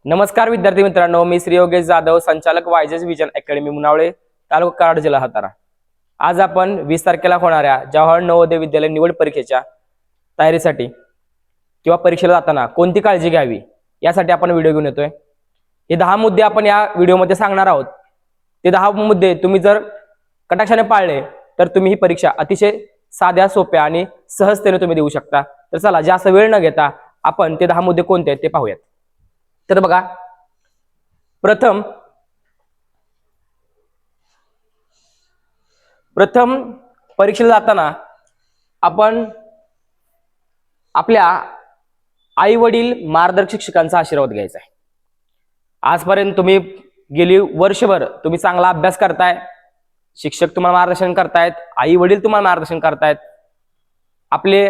नमस्कार विद्यार्थी मित्रांनो, मी श्री योगेश जाधव, संचालक वायजेस विजन अकॅडमी मुनावळे, तालुका कराड, जिल्हा सातारा। आज आपण 20 तारखेला होणाऱ्या जवाहर नवोदय विद्यालय निवड परीक्षेच्या तयारीसाठी किंवा परीक्षेला जाताना कोणती काळजी घ्यावी यासाठी आपण व्हिडिओ घेऊन येतोय। हे 10 मुद्दे आपण या व्हिडिओमध्ये सांगणार आहोत। ते 10 मुद्दे तुम्ही जर कटाक्षाने पाळले तर तुम्ही ही परीक्षा अतिशय साध्या, सोप्या आणि सहजतेने तुम्ही देऊ शकता। तर चला, जास्त वेळ न घेता आपण ते 10 मुद्दे कोणते आहेत ते पाहूयात। तर बघा, प्रथम परीक्षेला जाताना आपण आपल्या आई वडील, मार्गदर्शक शिक्षकांचा आशीर्वाद घ्यायचा आहे। आजपर्यंत तुम्ही गेली वर्षभर तुम्ही चांगला अभ्यास करताय, शिक्षक तुम्हाला मार्गदर्शन करतायत, आई वडील तुम्हाला मार्गदर्शन करतायत, आपले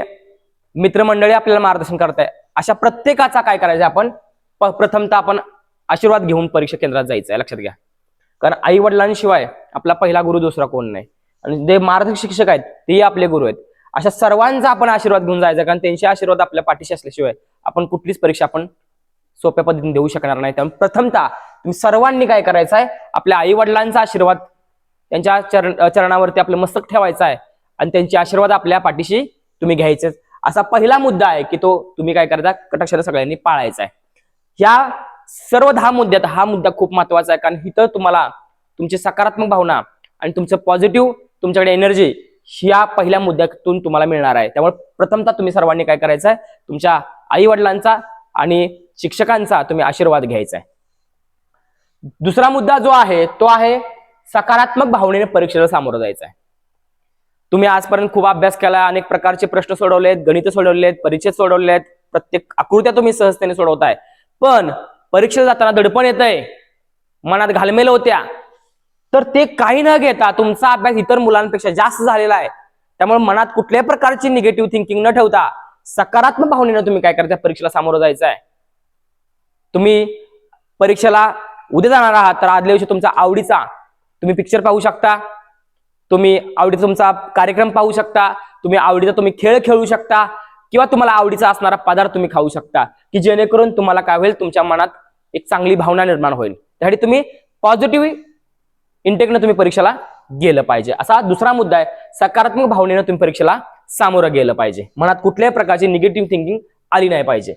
मित्रमंडळी आपल्याला मार्गदर्शन करताय। अशा प्रत्येकाचा काय करायचं, आपण प्रथमतः आपण आशीर्वाद घेऊन परीक्षा केंद्रात जायचं आहे, लक्षात घ्या। कारण आई वडिलांशिवाय आपला पहिला गुरु दुसरा कोण नाही, आणि जे मार्गदर्शक शिक्षक आहेत तेही आपले गुरु आहेत। अशा सर्वांचा आपण आशीर्वाद घेऊन जायचा, कारण त्यांचे आशीर्वाद आपल्या पाठीशी असल्याशिवाय आपण कुठलीच परीक्षा आपण सोप्या पद्धतीने देऊ शकणार नाही। त्यामुळे प्रथमतः तुम्ही सर्वांनी काय करायचं आहे, आपल्या आई वडिलांचा आशीर्वाद त्यांच्या चरणावरती आपलं मस्तक ठेवायचं आहे आणि त्यांचे आशीर्वाद आपल्या पाठीशी तुम्ही घ्यायचे। असा पहिला मुद्दा आहे की तो तुम्ही काय करायचा, कटाक्षाने सगळ्यांनी पाळायचा आहे। या सर्व 10 मुद्द्यात हा मुद्दा खूप महत्वाचा आहे, कारण इथं तुम्हाला तुमची सकारात्मक भावना आणि तुमचं पॉझिटिव्ह तुमच्याकडे एनर्जी ह्या पहिल्या मुद्द्यातून तुम्हाला मिळणार आहे। त्यामुळे प्रथमतः तुम्ही सर्वांनी काय करायचं आहे, तुमच्या आई वडिलांचा आणि शिक्षकांचा तुम्ही आशीर्वाद घ्यायचा आहे। दुसरा मुद्दा जो आहे तो आहे सकारात्मक भावनेने परीक्षेला सामोरं जायचं आहे। तुम्ही आजपर्यंत खूप अभ्यास केला, अनेक प्रकारचे प्रश्न सोडवलेत, गणित सोडवलेत, परिचय सोडवलेत, प्रत्येक आकृत्या तुम्ही सहजतेने सोडवताय, पण परीक्षेला जाताना दडपण येतंय, मनात घालमेल होत्या, तर ते काही न घेता तुमचा अभ्यास इतर मुलांपेक्षा जास्त झालेला आहे। त्यामुळे मनात कुठल्याही प्रकारची निगेटिव्ह थिंकिंग न ठेवता सकारात्मक भावनेने तुम्ही काय करता, परीक्षेला सामोरं जायचं आहे। तुम्ही परीक्षेला उद्या जाणार आहात, तर आदल्या दिवशी तुमचा आवडीचा तुम्ही पिक्चर पाहू शकता, तुम्ही आवडीचा तुमचा कार्यक्रम पाहू शकता, तुम्ही आवडीचा तुम्ही खेळ खेळू शकता, किंवा तुम्हाला आवडीचा असणारा पदार्थ तुम्ही खाऊ शकता, की जेणेकरून तुम्हाला काय होईल, तुमच्या मनात एक चांगली भावना निर्माण होईल। त्यासाठी तुम्ही पॉझिटिव्ह इंटेकने तुम्ही परीक्षेला गेलं पाहिजे। असा दुसरा मुद्दा आहे, सकारात्मक भावनेने तुम्ही परीक्षेला सामोरं गेलं पाहिजे, मनात कुठल्याही प्रकारची निगेटिव्ह थिंकिंग आली नाही पाहिजे।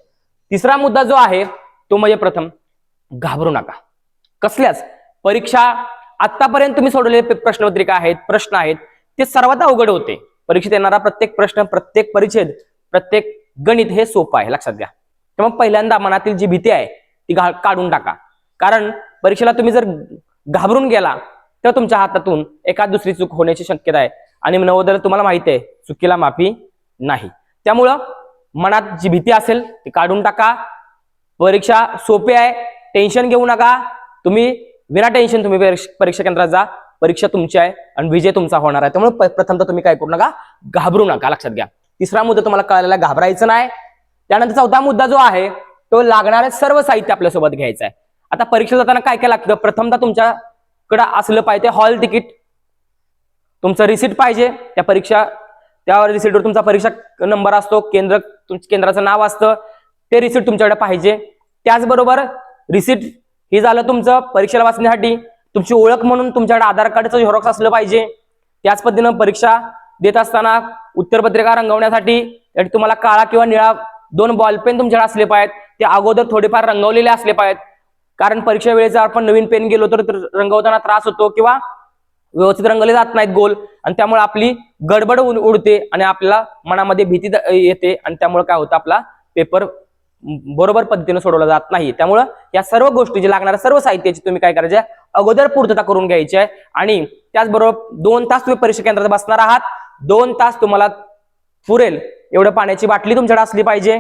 तिसरा मुद्दा जो आहे तो म्हणजे प्रथम घाबरू नका। कसल्याच परीक्षा आतापर्यंत तुम्ही सोडवलेले प्रश्नपत्रिका आहेत, प्रश्न आहेत, ते सर्वात अवघड होते। परीक्षेत येणारा प्रत्येक प्रश्न, प्रत्येक परिच्छेद, प्रत्येक गणित हे सोपं आहे, लक्षात घ्या। त्यामुळे पहिल्यांदा मनातील जी भीती आहे ती काढून टाका, कारण परीक्षेला तुम्ही जर घाबरून गेला तर तुमच्या हातातून एखाद दुसरी चूक होण्याची शक्यता आहे, आणि नवोदय तुम्हाला माहिती आहे चुकीला माफी नाही। त्यामुळं मनात जी भीती असेल ती काढून टाका। परीक्षा सोपी आहे, टेन्शन घेऊ नका, तुम्ही विना टेन्शन तुम्ही परीक्षा केंद्रात जा, परीक्षा तुमची आहे आणि विजय तुमचा होणार आहे। त्यामुळे प्रथमतः तुम्ही काय करू नका, घाबरू नका, लक्षात घ्या। तिसरा मुद्दा तुम्हाला कळलेला, घाबरायचं नाही। त्यानंतर चौथा मुद्दा जो आहे तो लागणारे सर्व साहित्य आपल्यासोबत घ्यायचं आहे। आता परीक्षा जाताना काय काय लागतं, प्रथमतः तुमच्याकडे असलं पाहिजे हॉल तिकीट, तुमचं रिसिट पाहिजे, त्या रिसिटवर तुमचा परीक्षा नंबर असतो, केंद्राचं नाव असतं, ते रिसिट तुमच्याकडे पाहिजे। त्याचबरोबर रिसिट हे झालं तुमचं परीक्षेला वाचण्यासाठी, तुमची ओळख म्हणून तुमच्याकडे आधार कार्डचं झेरॉक्स असलं पाहिजे। त्याच पद्धतीनं परीक्षा देत असताना उत्तरपत्रिका रंगवण्यासाठी तुम्हाला काळा किंवा निळा 2 बॉलपेन तुमच्याकडे असले पाहिजेत, ते अगोदर थोडेफार रंगवलेले असले पाहिजेत, कारण परीक्षा वेळेस आपण नवीन पेन गेलो तर रंगवताना त्रास होतो किंवा व्यवस्थित रंगवले जात नाहीत गोल, आणि त्यामुळे आपली गडबड उडते आणि आपल्याला मनामध्ये भीती येते, आणि त्यामुळे काय होतं, आपला पेपर बरोबर पद्धतीने सोडवला जात नाही। त्यामुळं या सर्व गोष्टी जे लागणाऱ्या सर्व साहित्याची तुम्ही काय करायचे, अगोदर पूर्तता करून घ्यायची आहे। आणि त्याचबरोबर 2 तास तुम्ही परीक्षा केंद्रात बसणार आहात, 2 तास तुम्हाला पुरेल एवढं पाण्याची बाटली तुमच्याकडे असली पाहिजे।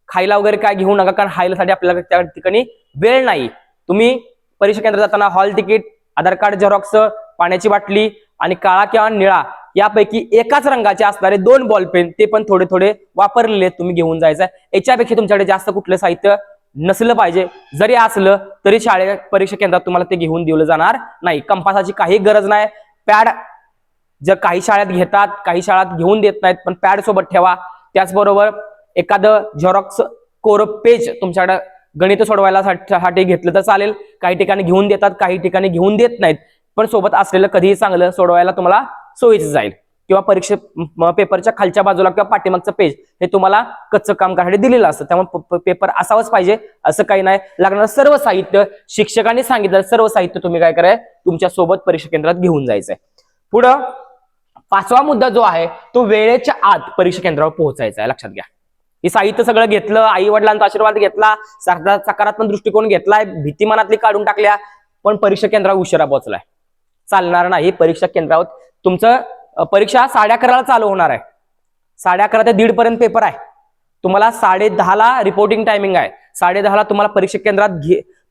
खायला वगैरे काय घेऊ नका, कारण खायलासाठी आपल्याला त्या ठिकाणी वेळ नाही। तुम्ही परीक्षा केंद्रात जाताना हॉल तिकीट, आधार कार्ड झेरॉक्स, पाण्याची बाटली आणि काळा किंवा निळा यापैकी एकाच रंगाचे असणारे 2 बॉलपेन, ते पण थोडे थोडे वापरलेले तुम्ही घेऊन जायचं आहे। याच्यापेक्षा तुमच्याकडे जास्त कुठलं साहित्य नसलं पाहिजे, जरी असलं तरी परीक्षा केंद्रात तुम्हाला ते घेऊन दिलं जाणार नाही। कंपासाची काही गरज नाही। पॅड जर काही शाळेत घेतात, काही शाळेत घेऊन देत नाहीत, पण पॅड सोबत ठेवा। त्याचबरोबर एखादं झेरॉक्स कोर पेज तुमच्याकडे गणित सोडवायला साठी घेतलं तर चालेल. काही ठिकाणी घेऊन देतात, काही ठिकाणी घेऊन देत नाहीत. पण सोबत असलेलं कधीही चांगलं, सोडवायला तुम्हाला सोयीचं जाईल. किंवा पेपरच्या खालच्या बाजूला किंवा पाठीमागचं पेज हे तुम्हाला कच्चं काम करायसाठी दिलेलं असतं. त्यामुळे पेपर असावंच पाहिजे असं काही नाही. लागणारं सर्व साहित्य, शिक्षकांनी सांगितलं सर्व साहित्य तुम्ही काय कराय तुमच्या सोबत परीक्षा केंद्रात घेऊन जायचंय. पुढं 5वा मुद्दा जो आहे तो वेळेच्या आत परीक्षा केंद्रावर पोहोचायचा आहे. लक्षात घ्या. हे साहित्य सगळं घेतलं, आई वडिलांचा आशीर्वाद घेतला, सकारात्मक दृष्टिकोन घेतलाय, भीती मनातली काढून टाकल्या, पण परीक्षा केंद्रावर उशिरा पोहोचलाय, चालणार नाही. परीक्षा केंद्रावर तुमचं परीक्षा 11:30 चालू होणार आहे. 11:30 ते 1:30 पर्यंत पेपर आहे. तुम्हाला 10:30 रिपोर्टिंग टायमिंग आहे. 10:30 तुम्हाला परीक्षा केंद्रात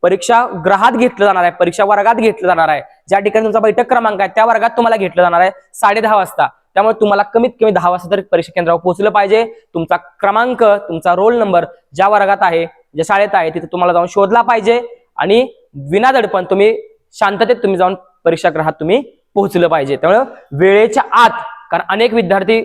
परीक्षा गृहात घेतलं जाणार आहे, परीक्षा वर्गात घेतलं जाणार आहे. ज्या ठिकाणी तुमचा बैठक क्रमांक आहे त्या वर्गात तुम्हाला घेतलं जाणार आहे 10:30 वाजता. त्यामुळे तुम्हाला कमीत कमी 10 वाजता तरी परीक्षा केंद्रावर पोहोचलं पाहिजे. तुमचा क्रमांक, तुमचा रोल नंबर ज्या वर्गात आहे, ज्या शाळेत आहे तिथे तुम्हाला जाऊन शोधला पाहिजे आणि विनादडपण तुम्ही शांततेत तुम्ही जाऊन परीक्षागृहात तुम्ही पोहोचलं पाहिजे. त्यामुळे वेळेच्या आत, कारण अनेक विद्यार्थी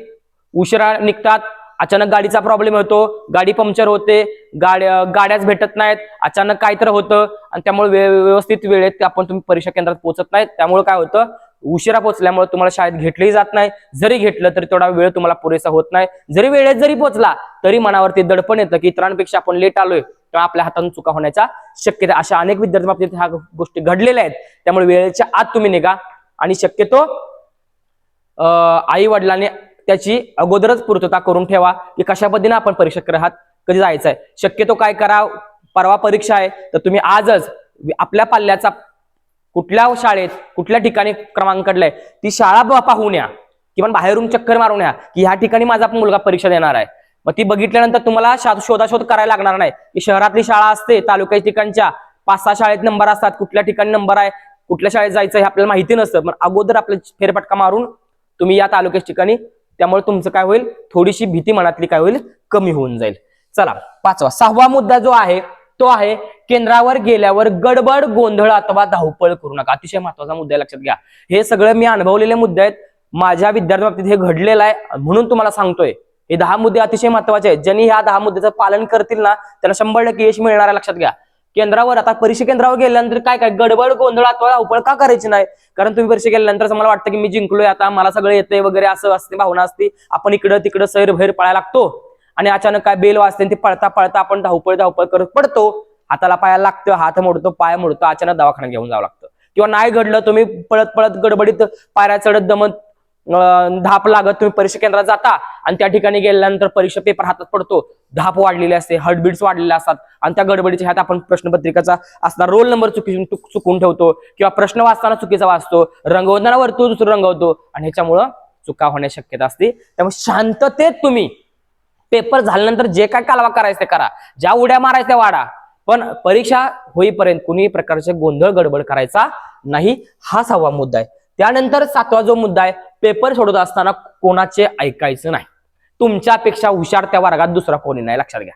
उशिरा निघतात, अचानक गाडीचा प्रॉब्लेम होतो, गाडी पंक्चर होते, गाड्याच भेटत नाहीत, अचानक काय तर होतं आणि त्यामुळे व्यवस्थित वेळेत आपण तुम्ही परीक्षा केंद्रात पोहोचत नाहीत. त्यामुळे काय होतं, उशिरा पोहोचल्यामुळे तुम्हाला शाळेत घेतलंही जात नाही. जरी घेतलं तरी तेवढा वेळ तुम्हाला पुरेसा होत नाही. जरी वेळेत जरी पोहोचला तरी मनावरती दडपण येतं की इतरांपेक्षा आपण लेट आलोय किंवा आपल्या हातातून चुका होण्याच्या शक्यता. अशा अनेक विद्यार्थी बाबतीत ह्या गोष्टी घडलेल्या आहेत. त्यामुळे वेळेच्या आत तुम्ही निघा आणि शक्यतो आई वडिलांनी त्याची अगोदरच पूर्तता करून ठेवा की कशा पद्धतीने आपण परीक्षागृहात कधी जायचंय. शक्यतो काय करा, परवा परीक्षा आहे तर तुम्ही आजच आपल्या पाल्याचा कुठल्या शाळेत कुठल्या ठिकाणी क्रमांक काढलाय ती शाळा पाहून या किंवा बाहेरून चक्कर मारून या की ह्या ठिकाणी माझा मुलगा परीक्षा देणार आहे. मग ती बघितल्यानंतर तुम्हाला शोधाशोध करायला लागणार नाही की शहरातली शाळा असते, तालुक्याच्या ठिकाणच्या 5-6 शाळेत नंबर असतात, कुठल्या ठिकाणी नंबर आहे, कुठल्या शाळेत जायचं हे आपल्याला माहिती नसतं. पण अगोदर आपल्या फेरफटका मारून तुम्ही या तालुक्याच्या ठिकाणी, त्यामुळे तुमचं काय होईल, थोडीशी भीती मनातली काय होईल, कमी होऊन जाईल. चला 6वा मुद्दा जो आहे तो आहे केंद्रावर गेल्यावर गडबड, गोंधळ अथवा धावपळ करू नका. अतिशय महत्वाचा मुद्दा आहे, लक्षात घ्या. हे सगळं मी अनुभवलेले मुद्दे आहेत, माझ्या विद्यार्थ्यांच्या बाबतीत हे घडलेलं आहे म्हणून तुम्हाला सांगतोय. हे 10 मुद्दे अतिशय महत्वाचे आहेत. ज्यांनी ह्या 10 मुद्द्याचं पालन करतील ना त्यांना 100% यश मिळणार आहे. लक्षात घ्या. केंद्रावर आता परीक्षा केंद्रावर गेल्यानंतर काय गडबड, गोंधळ अथवा धावपळ का करायची नाही? कारण तुम्ही परीक्षा गेल्यानंतर मला वाटतं की मी जिंकलोय, आता मला सगळं येतंय वगैरे असं असते, भावना असते. आपण इकडं तिकडं सैर भैर पळायला लागतो आणि अचानक काय बेल वाजते, ते पळता पळता आपण धावपळ करत पडतो, हाताला पायाला लागतं, हात मोडतो, पाय मोडतो, अचानक दवाखान्यात घेऊन जावं लागतं. किंवा नाही घडलं, तुम्ही पळत पळत गडबडीत पायऱ्या चढत दमत धाप लागत तुम्ही परीक्षा केंद्रात जाता आणि त्या ठिकाणी गेल्यानंतर परीक्षा पेपर हातात पडतो, धाप वाढलेली असते, हार्टबीट्स वाढलेल्या असतात आणि त्या गडबडीच्या ह्यात आपण प्रश्नपत्रिकाचा असणार रोल नंबर चुकून ठेवतो किंवा प्रश्न वाचताना चुकीचा वाचतो, रंगवताना वरतून दुसरं रंगवतो आणि ह्याच्यामुळं चुका होण्याची शक्यता असते. त्यामुळे शांततेत तुम्ही पेपर झाल्यानंतर जे काय कालवा करायचं ते करा, ज्या उड्या मारायच्या त्या वाडा, पण परीक्षा होईपर्यंत कुणी प्रकारचे गोंधळ गडबड करायचा नाही. हा 6वा मुद्दा आहे. त्यानंतर 7वा जो मुद्दा आहे, पेपर सोडत असताना कोणाचे ऐकायचं नाही. तुमच्यापेक्षा हुशार त्या वर्गात दुसरा कोणी नाही. लक्षात घ्या.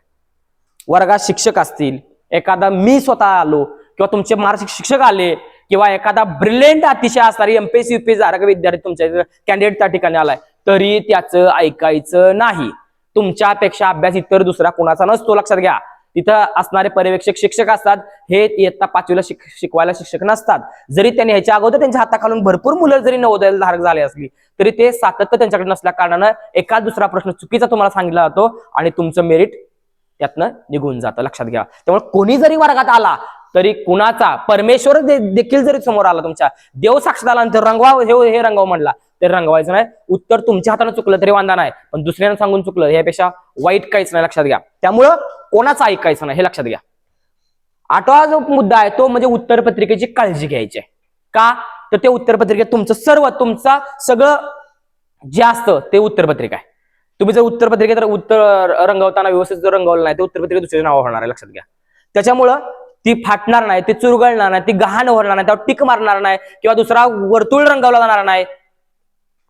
वर्गात शिक्षक असतील, एखादा मी स्वतः आलो किंवा तुमचे मार्गदर्शक शिक्षक आले किंवा एखादा ब्रिलियंट अतिशय असणारी एमपीएससी यूपीएससी सारखा विद्यार्थी तुमच्या कॅन्डिडेट त्या ठिकाणी आलाय तरी त्याचं ऐकायचं नाही. तुमच्यापेक्षा अभ्यास इतर दुसरा कोणाचा नसतो. लक्षात घ्या. तिथं असणारे पर्यवेक्षक शिक्षक असतात, हे इयत्ता 5वीला शिकवायला शिक्षक नसतात. जरी त्यांनी ह्याच्या अगोदर त्यांच्या हाताखालून भरपूर मुलं जरी नवोदयाला धारक झाले असली तरी ते सातत्य त्यांच्याकडे नसल्या कारणानं एका दुसरा प्रश्न चुकीचा तुम्हाला सांगितला जातो आणि तुमचं मेरिट त्यातनं निघून जातं. लक्षात घ्या. त्यामुळे कोणी जरी वर्गात आला तरी कुणाचा, परमेश्वर देखील जरी समोर आला, तुमच्या देव साक्षात आला तर रंगवा, हे रंगव म्हणला ते रंगवायचं नाही. उत्तर तुमच्या हाताने चुकलं तरी वांधा नाही, पण दुसऱ्यानं सांगून चुकलं यापेक्षा वाईट काहीच नाही. लक्षात घ्या. त्यामुळं कोणाचं ऐकायचं नाही हे लक्षात घ्या. 8वा जो मुद्दा आहे तो म्हणजे उत्तरपत्रिकेची काळजी घ्यायची आहे. का तर ते उत्तरपत्रिकेत तुमचं सगळं जे असतं ते उत्तरपत्रिका आहे. तुम्ही जर उत्तरपत्रिकेत उत्तर रंगवताना व्यवस्थित जर रंगवलं नाही ते उत्तरपत्रिकेत दुसऱ्या नाव होणार आहे. लक्षात घ्या. त्याच्यामुळं ती फाटणार नाही, ती चुरगळणार नाही, ती गहाण होणार नाही, त्यावर टिक मारणार नाही किंवा दुसरा वर्तुळ रंगवला जाणार नाही.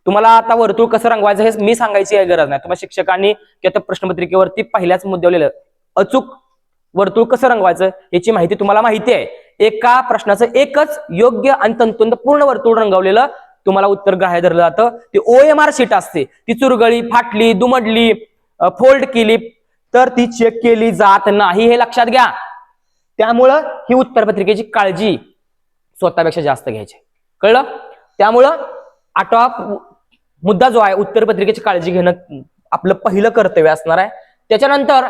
तुम्हाला आता वर्तुळ कसं रंगवायचं हे मी सांगायची गरज नाही. तुम्हाला शिक्षकांनी किंवा प्रश्नपत्रिकेवरती पहिल्याच मुद्द्यावर अचूक वर्तुळ कसं रंगवायचं याची माहिती तुम्हाला माहिती आहे. एका प्रश्नाचं एकच योग्य आणि तंतोतंत पूर्ण वर्तुळ रंगवलेलं तुम्हाला उत्तर ग्राह्य धरलं जातं. ती OMR शीट असते, ती चुरगळी, फाटली, दुमडली, फोल्ड केली तर ती चेक केली जात नाही. हे लक्षात घ्या. त्यामुळं ही उत्तरपत्रिकेची काळजी स्वतःपेक्षा जास्त घ्यायची. कळलं? त्यामुळं 8वा मुद्दा जो आहे उत्तरपत्रिकेची काळजी घेणं आपलं पहिलं कर्तव्य असणार आहे. त्याच्यानंतर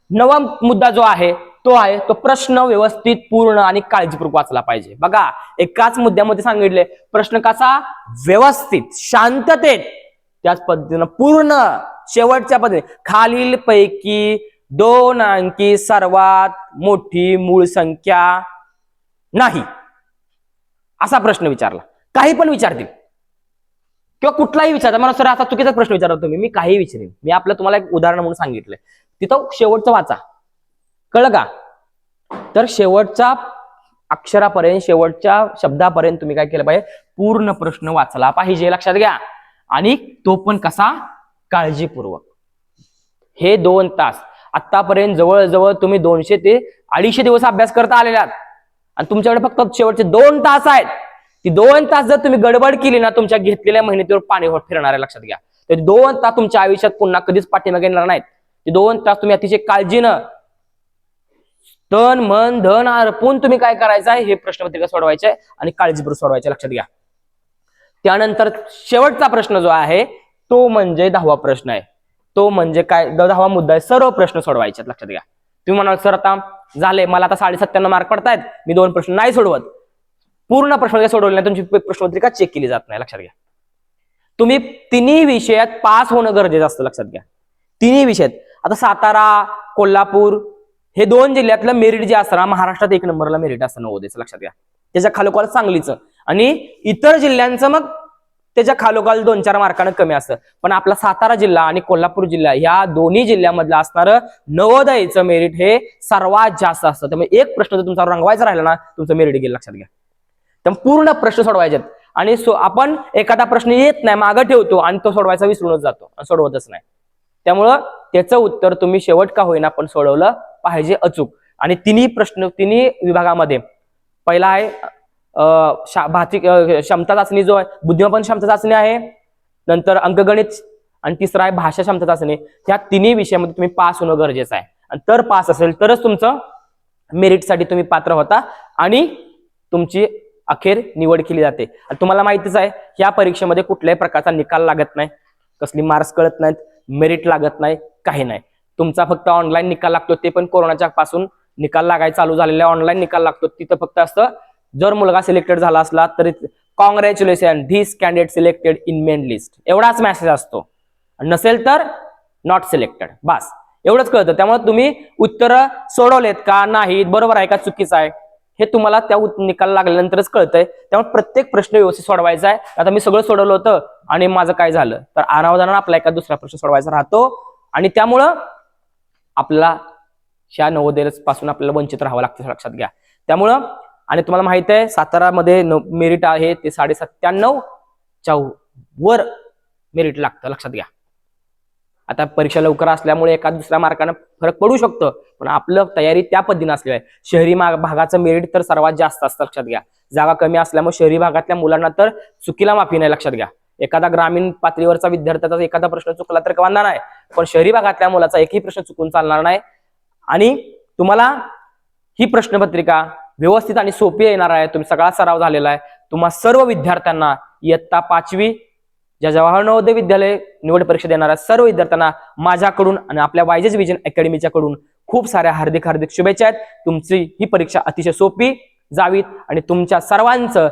9वा मुद्दा जो आहे तो प्रश्न व्यवस्थित, पूर्ण आणि काळजीपूर्वक वाचला पाहिजे. बघा, एकाच मुद्द्यामध्ये सांगितले प्रश्न कसा व्यवस्थित, शांततेत, त्याच पद्धतीनं पूर्ण शेवटच्या पद्धतीने खालील पैकी 2 अंकी सर्वात मोठी मूळ संख्या नाही असा प्रश्न विचारला. काही पण विचारतील किंवा कुठलाही विचारता. मला सर असा चुकीचा प्रश्न विचारला तुम्ही, मी काही विचारेन. मी आपलं तुम्हाला एक उदाहरण म्हणून सांगितलंय, तिथं शेवटचं वाचा. कळलं का? तर शेवटच्या अक्षरापर्यंत, शेवटच्या शब्दापर्यंत तुम्ही काय केलं पाहिजे, पूर्ण प्रश्न वाचला पाहिजे. लक्षात घ्या. आणि तो पण कसा, काळजीपूर्वक. हे 2 तास आतापर्यंत जवळजवळ तुम्ही 200 ते 250 दिवस अभ्यास करता आलेलात आणि तुमच्याकडे फक्त शेवटचे 2 तास आहेत. ती 2 तास जर तुम्ही गडबड केली ना, तुमच्या घेतलेल्या मेहनतीवर पाणी फिरणार आहे. लक्षात घ्या. ते 2 तास तुमच्या आयुष्यात पुन्हा कधीच पाठीमागे येणार नाहीत. ते 2 तास तुम्ही अतिशय काळजीनं, तन मन धन अर्पून तुम्ही काय करायचं आहे, हे प्रश्नपत्रिका सोडवायचे आणि काळजीपूर्वक सोडवायचे. लक्षात घ्या. त्यानंतर शेवटचा प्रश्न जो आहे तो म्हणजे 10वा प्रश्न आहे. तो म्हणजे काय, 10वा मुद्दा आहे, सर्व प्रश्न सोडवायचे. लक्षात घ्या. तुम्ही म्हणाल सर आता झाले, मला आता 97 मार्क पडतायत, मी 2 प्रश्न नाही सोडवत. पूर्ण प्रश्न सोडवले नाही, तुमची प्रश्नपत्रिका चेक केली जात नाही. लक्षात घ्या. तुम्ही तिन्ही विषयात पास होणं गरजेचं असतं. लक्षात घ्या. तिन्ही विषयात. आता सातारा, कोल्हापूर हे 2 जिल्ह्यातलं मेरिट जे असतं ना, महाराष्ट्रात 1 नंबरला मेरिट असतं नवोदयचं. लक्षात घ्या. त्याच्या खालोखाल सांगलीचं आणि इतर जिल्ह्यांचं मग त्याच्या खालोखाल 2-4 मार्कानं कमी असतं. पण आपला सातारा जिल्हा आणि कोल्हापूर जिल्हा या दोन्ही जिल्ह्यामधलं असणारं नवोदयचं मेरिट हे सर्वात जास्त असतं. त्यामुळे एक प्रश्न जर तुमचा रंगवायचा राहिला ना, तुमचं मेरिट गेलं. लक्षात घ्या. त्यामुळे पूर्ण प्रश्न सोडवायचे आणि आपण एखादा प्रश्न येत नाही, मागं ठेवतो आणि तो सोडवायचा विसरूनच जातो, सोडवतच नाही. त्यामुळं त्याचं उत्तर तुम्ही शेवट का होईना पण सोडवलं पाहिजे अचूक. आणि तिन्ही विभागामध्ये पहिला आहे भातिक क्षमता चाचणी, जो आहे बुद्धिमत्ता क्षमता चाचणी आहे, नंतर अंकगणित, आणि तिसरा आहे भाषा क्षमता चाचणी. या तिन्ही विषयामध्ये तुम्ही पास होणं गरजेचं आहे. आणि तर पास असेल तरच तुमचं मेरिटसाठी तुम्ही पात्र होता आणि तुमची अखेर निवड केली जाते. आणि तुम्हाला माहितीच आहे, या परीक्षेमध्ये कुठल्याही प्रकारचा निकाल लागत नाही, कसली मार्क्स कळत नाहीत, मेरिट लागत नाही, काही नाही. तुमचा फक्त ऑनलाईन निकाल लागतो, ते पण कोरोनाच्या पासून निकाल लागायला चालू झालेला ऑनलाईन निकाल लागतो. तिथं फक्त असतं, जर मुलगा सिलेक्टेड झाला असला तर congratulation, this candidate selected in main list, एवढाच मेसेज असतो. नसेल तर नॉट सिलेक्टेड, बस एवढंच कळतं. त्यामुळे तुम्ही उत्तर सोडवलेत का नाहीत, बरोबर आहे का चुकीचं आहे, हे तुम्हाला त्या निकाल लागल्यानंतरच कळतंय. त्यामुळे प्रत्येक प्रश्न व्यवस्थित सोडवायचा आहे. आता मी सगळं सोडवलं होतं आणि माझं काय झालं, तर अनावधानानं आपला एका दुसरा प्रश्न सोडवायचा राहतो आणि त्यामुळं आपला ह्या नवोदय पासून आपल्याला वंचित राहावं लागतं. लक्षात घ्या. त्यामुळं, आणि तुम्हाला माहित आहे सातारामध्ये मेरिट आहे ते 97च्या वर मेरिट लागतं. लक्षात घ्या. आता परीक्षा लवकर असल्यामुळे एका दुसऱ्या मार्कानं फरक पडू शकतो, पण आपलं तयारी त्या पद्धतीने असली. शहरी भागाचं मेरिट तर सर्वात जास्त असतं. लक्षात घ्या. जागा कमी असल्यामुळे शहरी भागातल्या मुलांना तर चुकीला माफी नाही. लक्षात घ्या. एखादा ग्रामीण पातळीवरचा विद्यार्थ्याचा एखादा प्रश्न चुकला तर वांधा नाही, पण शहरी भागातल्या मुलाचा एकही प्रश्न चुकून चालणार नाही. आणि तुम्हाला ही प्रश्नपत्रिका व्यवस्थित आणि सोपी येणार आहे. तुम्ही सगळा सराव झालेला आहे. तुम्हा सर्व विद्यार्थ्यांना इयत्ता 5वी ज्या जवाहर नवोदय विद्यालय निवड परीक्षा देणाऱ्या सर्व विद्यार्थ्यांना माझ्याकडून आणि आपल्या वायजेस विजन अकॅडमीच्या कडून खूप साऱ्या हार्दिक शुभेच्छा आहेत. तुमची ही परीक्षा अतिशय सोपी जावीत आणि तुमच्या सर्वांचं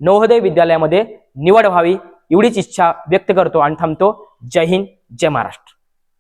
नवोदय विद्यालयामध्ये निवड व्हावी एवढीच इच्छा व्यक्त करतो आणि थांबतो. जय हिंद, जय महाराष्ट्र.